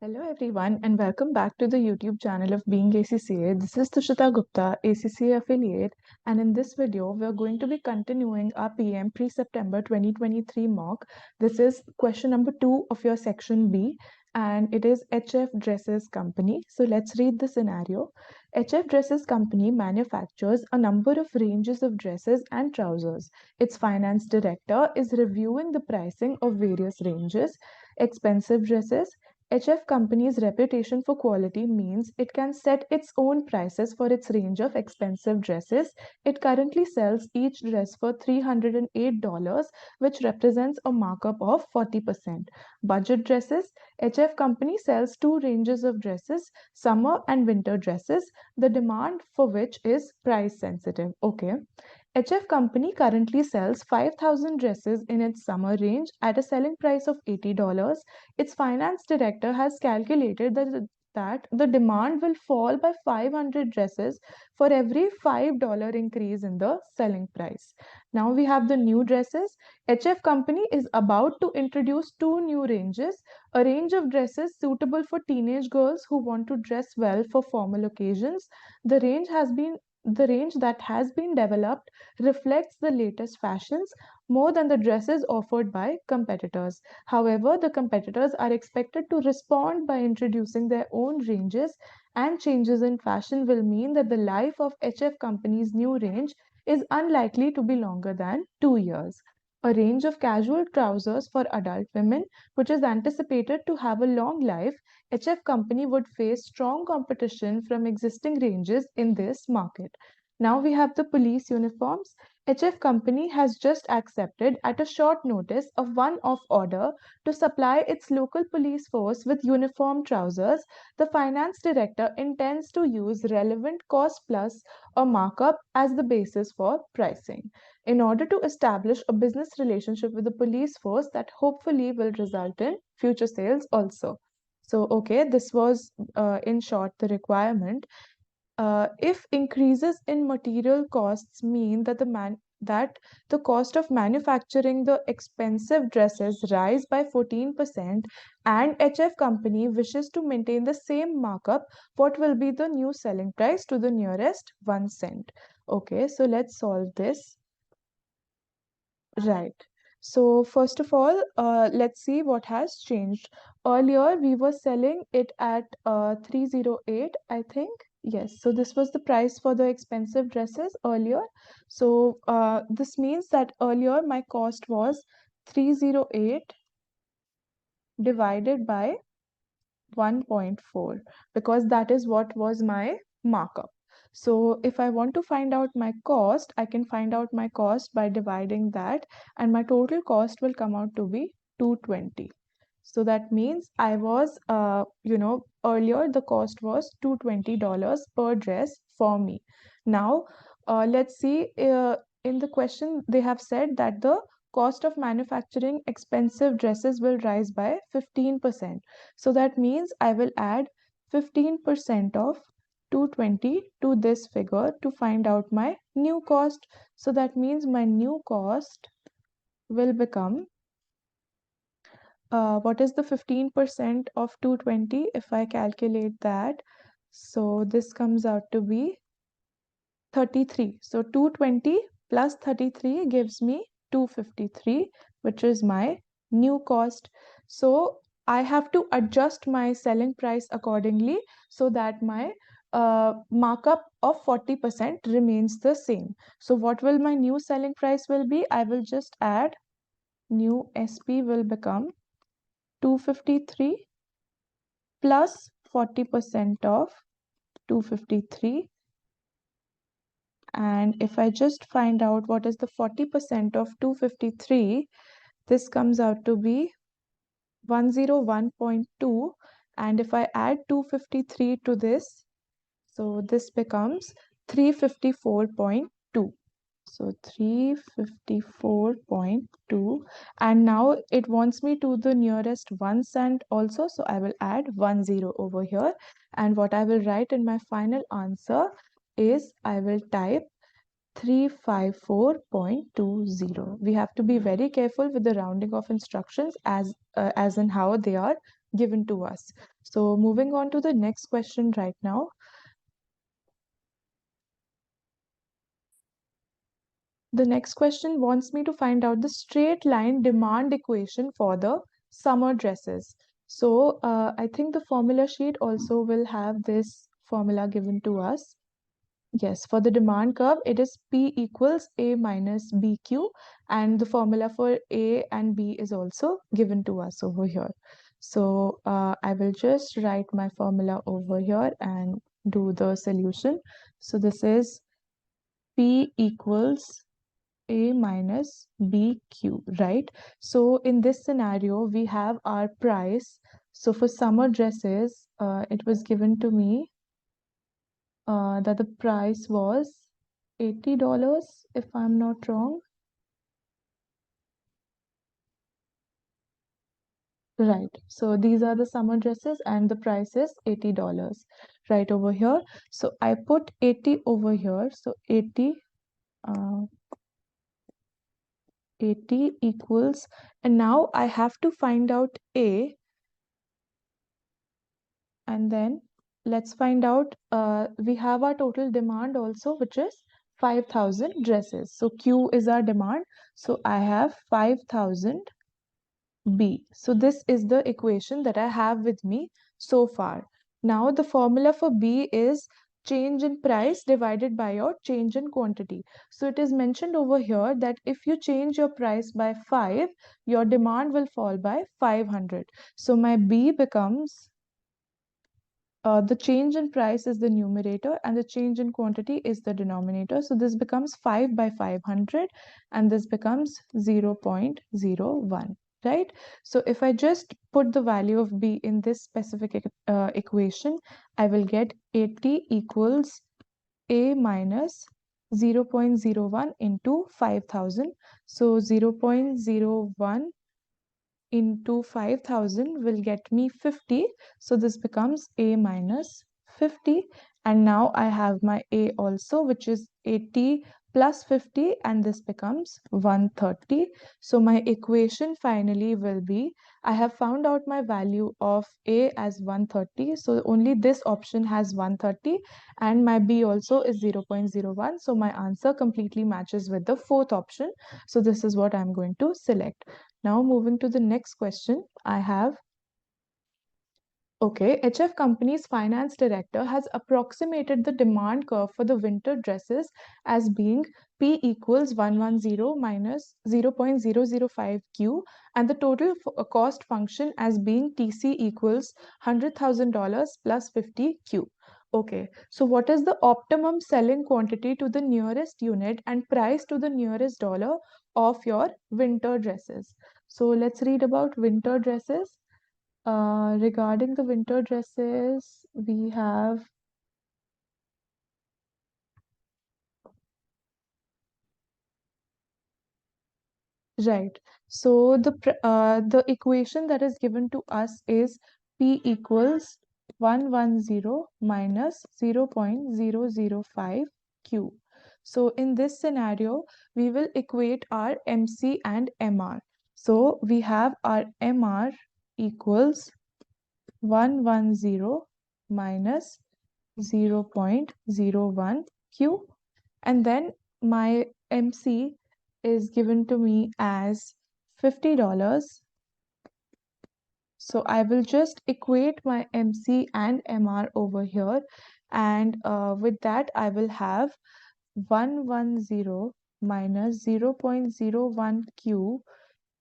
Hello everyone and welcome back to the YouTube channel of BeingACCA. This is Tushita Gupta, ACCA affiliate, and in this video we are going to be continuing our PM pre-September 2023 mock. This is question number 2 of your section B and it is HF Dresses Company. So let's read the scenario. HF Dresses Company manufactures a number of ranges of dresses and trousers. Its finance director is reviewing the pricing of various ranges. Expensive dresses. HF Company's reputation for quality means it can set its own prices for its range of expensive dresses. It currently sells each dress for $308, which represents a markup of 40%. Budget dresses. HF Company sells two ranges of dresses, summer and winter dresses, the demand for which is price sensitive. Okay. HF Company currently sells 5,000 dresses in its summer range at a selling price of $80. Its finance director has calculated that the demand will fall by 500 dresses for every $5 increase in the selling price. Now we have the new dresses. HF Company is about to introduce two new ranges, a range of dresses suitable for teenage girls who want to dress well for formal occasions. The range that has been developed reflects the latest fashions more than the dresses offered by competitors. However, the competitors are expected to respond by introducing their own ranges, and changes in fashion will mean that the life of HF Company's new range is unlikely to be longer than 2 years. A range of casual trousers for adult women, which is anticipated to have a long life, HF Company would face strong competition from existing ranges in this market. Now we have the police uniforms. HF Company has just accepted at a short notice a one-off order to supply its local police force with uniform trousers. The finance director intends to use relevant cost plus or markup as the basis for pricing in order to establish a business relationship with the police force that hopefully will result in future sales also. So, okay, this was in short the requirement. If increases in material costs mean that the cost of manufacturing the expensive dresses rise by 14% and HF Company wishes to maintain the same markup, what will be the new selling price to the nearest 1 cent? Okay, so let's solve this. Right. So first of all, let's see what has changed. Earlier, we were selling it at 308, I think. Yes, so this was the price for the expensive dresses earlier. So this means that earlier my cost was 308 divided by 1.4 because that is what was my markup. So if I want to find out my cost, I can find out my cost by dividing that, and my total cost will come out to be 220. So that means I was, earlier the cost was $220 per dress for me. Now, let's see, in the question they have said that the cost of manufacturing expensive dresses will rise by 15%. So that means I will add 15% of 220 to this figure to find out my new cost. So that means my new cost will become, what is the 15% of 220 if I calculate that? So this comes out to be 33. So 220 plus 33 gives me 253, which is my new cost. So I have to adjust my selling price accordingly so that my markup of 40% remains the same. So what will my new selling price will be? I will just add new SP will become 253 plus 40% of 253. And if I just find out what is the 40% of 253, this comes out to be 101.2. And if I add 253 to this, so this becomes 354.2. So 354.2. And now it wants me to the nearest 1 cent also. So I will add 10 over here. And what I will write in my final answer is I will type 354.20. We have to be very careful with the rounding of instructions as in how they are given to us. So moving on to the next question right now. The next question wants me to find out the straight line demand equation for the summer dresses. So I think the formula sheet also will have this formula given to us. Yes, for the demand curve, it is P equals A minus BQ, and the formula for A and B is also given to us over here. So I will just write my formula over here and do the solution. So this is P equals A minus BQ, right? So in this scenario, we have our price. So for summer dresses, it was given to me that the price was $80, if I'm not wrong. Right. So these are the summer dresses and the price is $80 right over here. So I put 80 over here. So 80 equals, and now I have to find out A, and then let's find out, we have our total demand also, which is 5,000 dresses. So Q is our demand. So I have 5,000 B. So this is the equation that I have with me so far. Now the formula for B is change in price divided by your change in quantity. So it is mentioned over here that if you change your price by 5, your demand will fall by 500. So my B becomes the change in price is the numerator and the change in quantity is the denominator. So this becomes 5 by 500 and this becomes 0.01, right? So if I just put the value of B in this specific equation, I will get 80 equals A minus 0.01 into 5,000. So 0.01 into 5,000 will get me 50. So this becomes A minus 50. And now I have my A also, which is 80 plus 50, and this becomes 130. So my equation finally will be, I have found out my value of A as 130. So only this option has 130 and my B also is 0.01. So my answer completely matches with the fourth option. So this is what I'm going to select. Now moving to the next question, I have, okay, HF Company's finance director has approximated the demand curve for the winter dresses as being P equals 110 minus 0.005 Q and the total cost function as being TC equals $100,000 plus 50 Q. Okay, so what is the optimum selling quantity to the nearest unit and price to the nearest dollar of your winter dresses? So let's read about winter dresses. Regarding the winter dresses, we have, right. So the equation that is given to us is P equals 110 minus 0.005 Q. So in this scenario, we will equate our MC and MR. So we have our MR equals 110 minus 0.01 Q, and then my MC is given to me as $50. So I will just equate my MC and MR over here, and with that I will have 110 minus 0.01 Q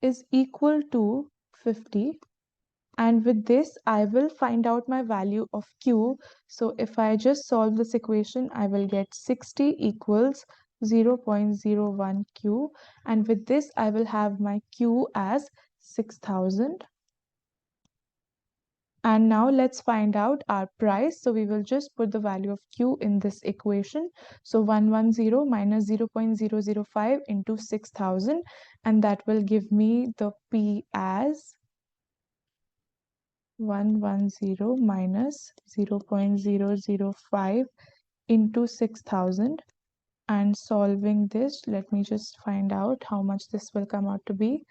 is equal to 50. And with this, I will find out my value of Q. So if I just solve this equation, I will get 60 equals 0.01 Q. And with this, I will have my Q as 6,000. And now let's find out our price. So we will just put the value of Q in this equation. So 110 minus 0.005 into 6,000. And that will give me the P as 110 minus 0.005 into 6,000, and solving this, let me just find out how much this will come out to be.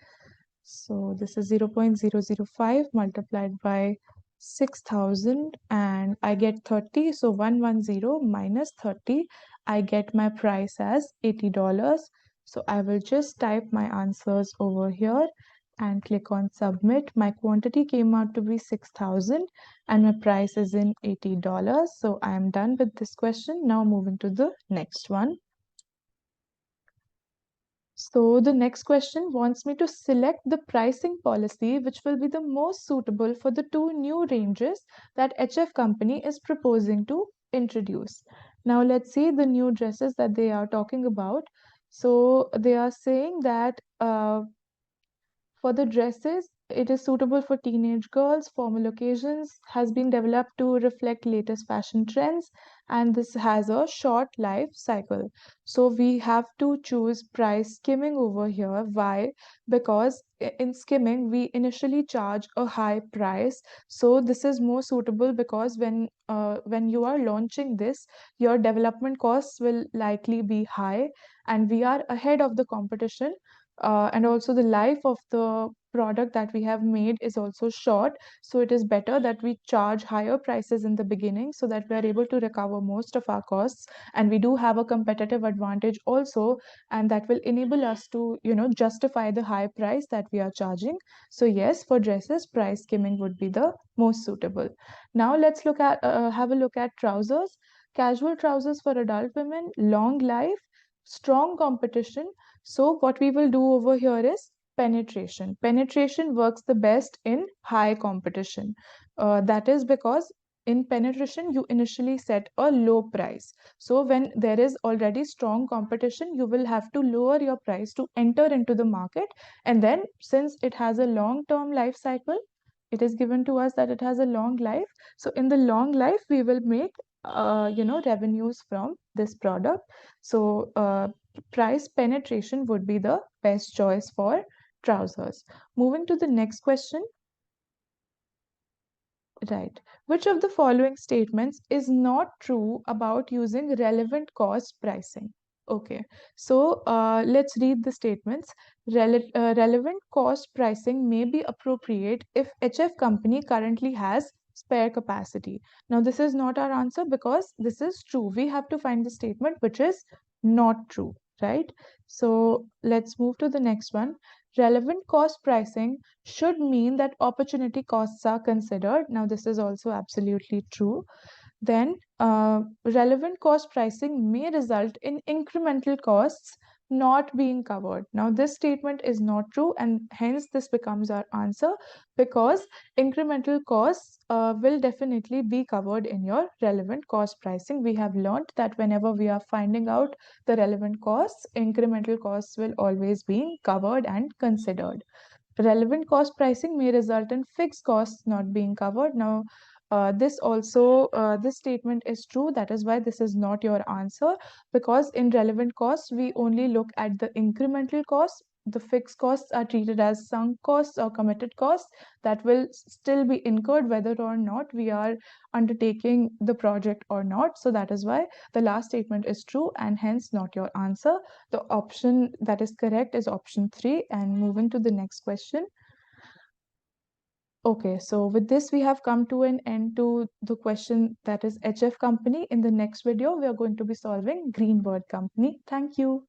So this is 0.005 multiplied by 6,000 and I get 30. So 110 minus 30, I get my price as $80. So I will just type my answers over here and click on submit. My quantity came out to be 6,000 and my price is in $80. So I am done with this question. Now moving to the next one. So the next question wants me to select the pricing policy which will be the most suitable for the two new ranges that HF company is proposing to introduce. Now let's see the new dresses that they are talking about. So they are saying that for the dresses, it is suitable for teenage girls, formal occasions, has been developed to reflect latest fashion trends, and this has a short life cycle. So we have to choose price skimming over here. Why? Because in skimming, we initially charge a high price. So this is more suitable because when you are launching this, your development costs will likely be high, and we are ahead of the competition, and also the life of the product that we have made is also short. So it is better that we charge higher prices in the beginning so that we are able to recover most of our costs, and we do have a competitive advantage also, and that will enable us to justify the high price that we are charging. So yes, for dresses, price skimming would be the most suitable. Now let's look at have a look at trousers. Casual trousers for adult women, long life, strong competition. So what we will do over here is penetration. Penetration works the best in high competition. That is because in penetration, you initially set a low price. So when there is already strong competition, you will have to lower your price to enter into the market. And then since it has a long-term life cycle, it is given to us that it has a long life. So in the long life, we will make revenues from this product. So price penetration would be the best choice for trousers. Moving to the next question. Right. Which of the following statements is not true about using relevant cost pricing? Okay. So let's read the statements. Relevant cost pricing may be appropriate if HF company currently has spare capacity. Now, this is not our answer because this is true. We have to find the statement which is not true, right? So let's move to the next one. Relevant cost pricing should mean that opportunity costs are considered. Now, this is also absolutely true. Then, relevant cost pricing may result in incremental costs not being covered. Now, this statement is not true, and hence this becomes our answer because incremental costs will definitely be covered in your relevant cost pricing. We have learned that whenever we are finding out the relevant costs, incremental costs will always be covered and considered. Relevant cost pricing may result in fixed costs not being covered. Now, this statement is true. That is why this is not your answer, because in relevant costs, we only look at the incremental costs. The fixed costs are treated as sunk costs or committed costs that will still be incurred whether or not we are undertaking the project or not. So that is why the last statement is true and hence not your answer. The option that is correct is option 3. And moving to the next question. Okay, so with this, we have come to an end to the question that is HF company. In the next video, we are going to be solving green word company. Thank you.